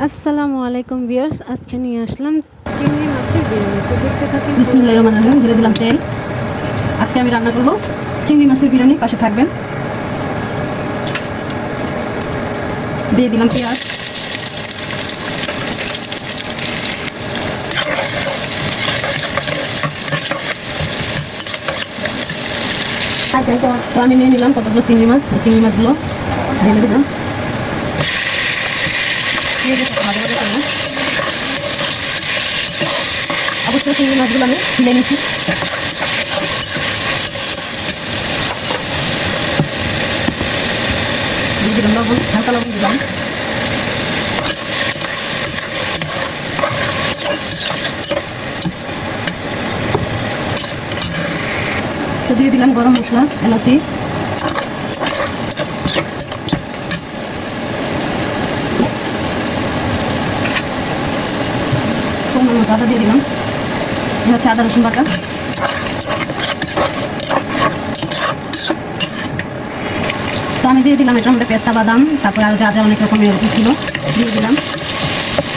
আসসালামু আলাইকুম ভিউয়ার্স, আজকে নিয়ে আসলাম চিংড়ি মাছের বিরিয়ানি। তো দেখতে থাকি। বিসমিল্লাহির রহমানির রহিম। ঢেলে দিলাম তেল। আজকে আমি রান্না করব চিংড়ি মাছের বিরিয়ানি। পাশে থাকবেন। দিয়ে দিলাম পেঁয়াজ, তো আমি নিয়ে নিলাম কতগুলো চিংড়ি মাছ। চিংড়ি মাছগুলো ঢেলে দিলাম। অবশ্যই চিংড়ি মাছগুলো আমি ছিলে নিচ্ছি। দিয়ে দিলাম লবণ, হালকা লবণ দিলাম। তো দিয়ে দিলাম গরম মশলা, এলাচি, আদা দিয়ে দিলাম। হচ্ছে আদা রসুন বাটা। তো আমি দিয়ে দিলাম এটার মধ্যে পেস্তা বাদাম, তারপরে আরও যা যা অনেক রকমের ছিল দিয়ে দিলাম।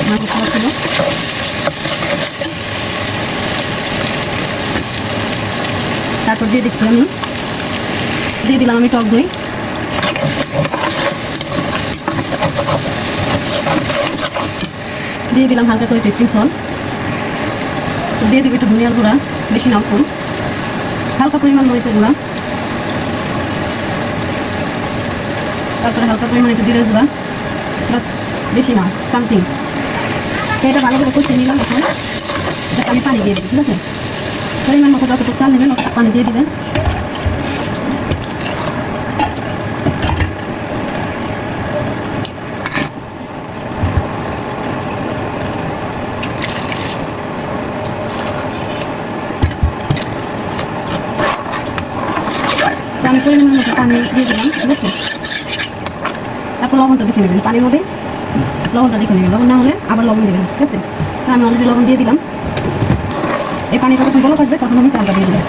মশলা ছিল। তারপর দিয়ে দিচ্ছি দিয়ে দিলাম আমি টক দই। দিয়ে দিলাম হালকা করে টেস্টিং সল্ট। তো দিয়ে দিবি একটু ধনিয়ার গুঁড়া, বেশি নাও কম, হালকা পরিমাণ মরিচের গুঁড়া, তারপরে হালকা পরিমাণ একটু জিরের গুঁড়া, বাস, বেশি না, সামথিং। তো এটা ভালো করে কষিয়ে নিলাম। এখন এটা আমি পানি দিয়ে দিই, ঠিক আছে? পরিমাণ মতো যতটুকু চাল নেবেন পানি দিয়ে দিবেন। আমি পরিমাণ মতো পানি দিয়ে দিলাম, ঠিক আছে? তারপর লবণটা দেখে নেবেন, পানির মধ্যে লবণটা দেখে নেবেন। লবণ না হলে আবার লবণ দেবেন, ঠিক আছে? আমি অলরেডি লবণ দিয়ে দিলাম। এই পানিটা যখন বলো থাকবে তখন আমি চালটা দিয়ে দিলাম।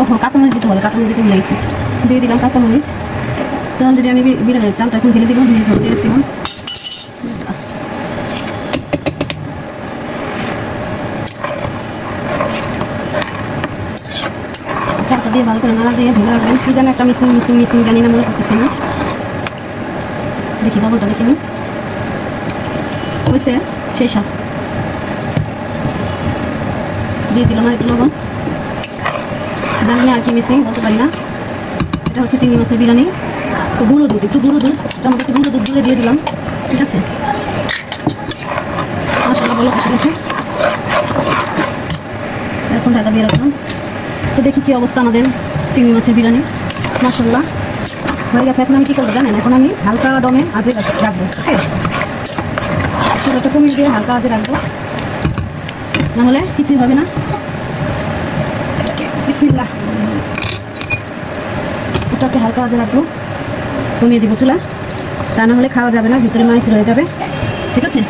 ওহো, কাঁচামরিচ দিতে হবে, কাঁচামরিচ দিতে ভুলে গেছি। দিয়ে দিলাম কাঁচামরিচ। তো অলরেডি আমি চালটা এখন ঢেলে দিলাম, দিয়ে ঝোল দিয়ে রেখেছিলাম। চালটা দিয়ে ভালো করে নাড়া দিয়ে ঢেলে রাখবেন। কি যেন একটা মিসিং জানি না, মনে করতেছি না। দেখি লবণটা দেখিনি, হয়েছে সেই স্বাদ। দিয়ে দিলাম আর একটু লবণ। জানি না আর কি মিসিং, বলতে পারি না। এটা হচ্ছে চিংড়ি মাছের বিরিয়ানি। তো গুঁড়ো দুধ, একটু গুঁড়ো দুধ, এটার মধ্যে একটু গুঁড়ো দুধ গুলে দিয়ে দিলাম, ঠিক আছে? মশলা ভালো কষে গেছে। এখন ঢাকা দিয়ে রাখলাম। তো দেখি কি অবস্থা আমাদের চিংড়ি মাছের বিরিয়ানি। মাশাআল্লাহ হয়ে গেছে। এখন আমি কী করবো জানেন? এখন আমি হালকা দমে আজে রাখবো, ঠিক আছে? চুলাটা কমিয়ে দিয়ে হালকা আজে রাখবো, নাহলে কিছুই হবে না। বিসমিল্লাহ। ওটাকে হালকা আজে রাখবো, কমিয়ে দিব চুলা, তা না হলে খাওয়া যাবে না, ভিতরে মাইস রয়ে যাবে, ঠিক আছে?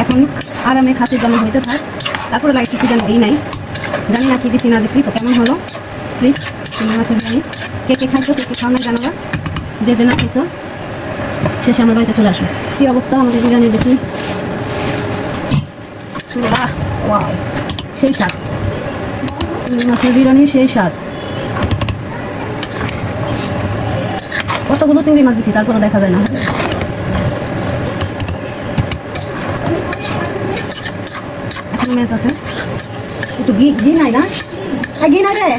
এখন আরামে খাসির দামে হইতে থাক। তারপরে লাইট একটু দিই নাই, জানি না কি দিছি না দিছি। তো কেমন হলো প্লিজ চিংড়ি মাছের বিরিয়ানি কে কে খাইছো, কে কে খাও না জানাবা। যে না খাইছো শেষে আমার বাড়িতে চলে আসো। কী অবস্থা আমাদের বিরিয়ানি দেখি। ওয়াও, সেই স্বাদ চিংড়ি মাছের বিরিয়ানি, সেই স্বাদ। কতগুলো চিংড়ি মাছ দিছি তারপরে দেখা যায় না। এখন ম্যাচ আছে, একটু ঘি নাই না, ঘি নাই রে,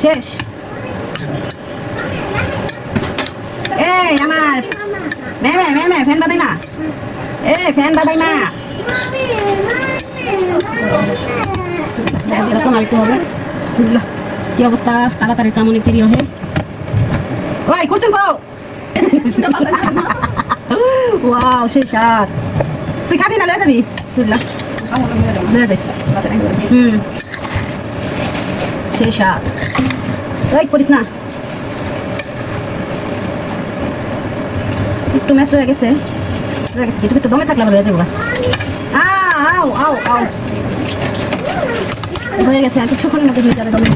শেষ। এই আমার ম্যামে ফ্যান বাদাই না, ফ্যান বাদাই না। এরকম আরেকটু হবে। বিসমিল্লাহ। কি অবস্থা, তাড়াতাড়ি কাম অনেক দেরি হয়। ওই করছেন পাও। ওয়াও, সেই স্বাদ। তুই খাবি না, লয়ে যাবি? বিসমিল্লাহ, লয়ে যাইস। সেই স্বাদ। ওই করিস না, একটু ম্যাচ রয়ে গেছে কিছু, একটু দমে থাকলে আবার হয়ে যাবো। হয়ে গেছে, আর কিছুক্ষণের মধ্যে হয়ে যাবে দমে।